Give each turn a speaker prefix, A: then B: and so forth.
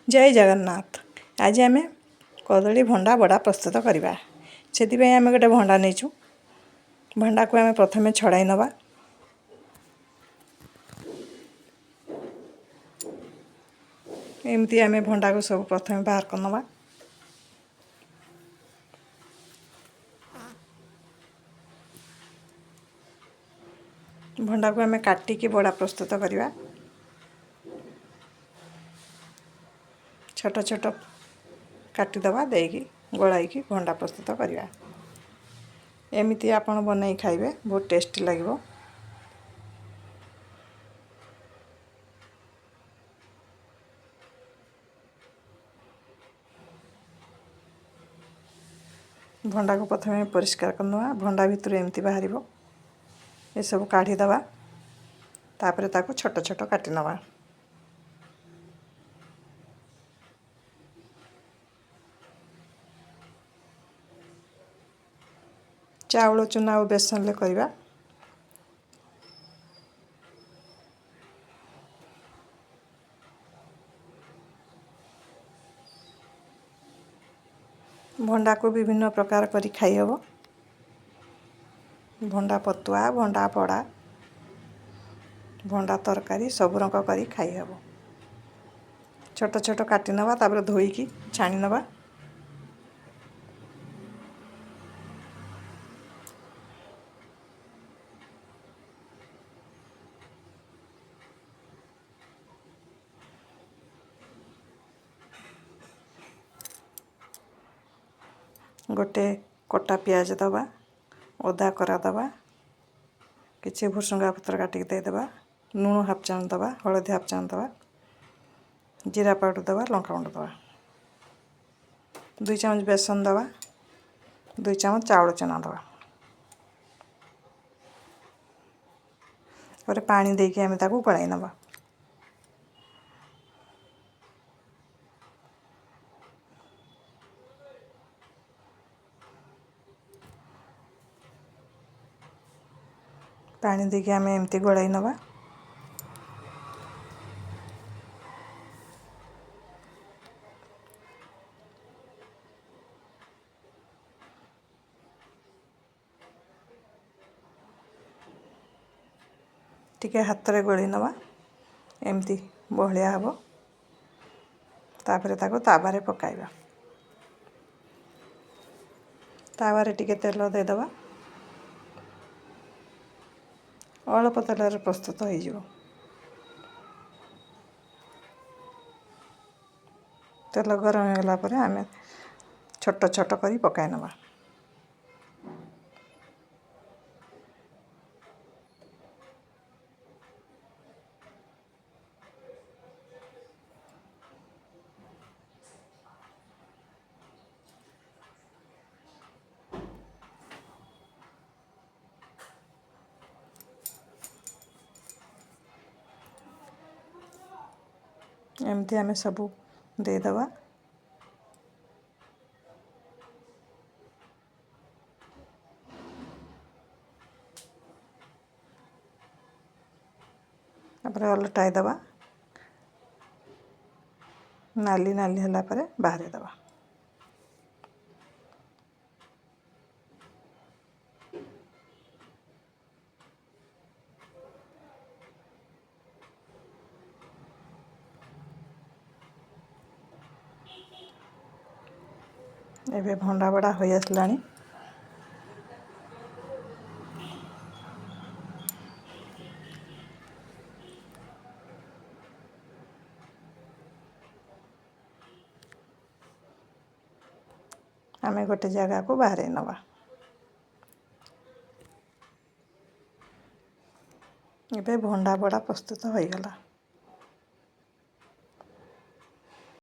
A: जय जगन्नाथ। आज आम कदली भंडा बड़ा प्रस्तुत करवा से आम गोटे भंडा नहीं भंडा को आम प्रथम छड़ाई नवा एमती आम भंडा को सब प्रथम बाहर कर नवा भंडा को आम काटिकी बड़ा प्रस्तुत करवा छोट छोट काटिदवा देकी गोलाई भंडा प्रस्तुत करवा एमती आपण बनई खाइबे बहुत टेस्टी लगे। भंडा को प्रथम परिष्कार करनवा भंडा भितर एमती बाहर ये सब काढ़ीदवा तापर ताको छोट छोट काटी नवा चाउल चूना और बेसन ले करवा भंडा को विभिन्न प्रकार करी खाई हबो भंडा पतुआ भंडा पड़ा भंडा तरकारी सब रंग करी खाई हबो छोट छोट काटी नवा तापर धोईकी छाणी नवा गोटे कटा प्याज दबा अदा करा दबा किसी भुसुंगा पत्र काटिक देदेबा लुण हाफ चामच दबा हलदी हाफ चामच दबा जीरा पाउडर दबा लंका गुंड दबा 2 चामच बेसन दबा 2 चामच चाउल चना दबा और पानी देके आम ताकू गलाई नवा पानी देके आम एमती गलाई नवा टिके हाथ रे गली नवा एमती बहलिया हबो तापरे ताको ताबारे पकाइबा ताबारे टिके तेल दे दबा अल्प तेल प्रस्तुत हो जिवो तेल गरम हो गला परे आमे छोट छोट करी पकाई नवा एमती आमे सबू दे दबा तापर अलटाई दबा नाली नाली हला परे बाहर दबा एबे भंडा बड़ा हो आसलानी आमे गोटे जगह को बाहर नवा एबे भंडा बड़ा प्रस्तुत हो गला।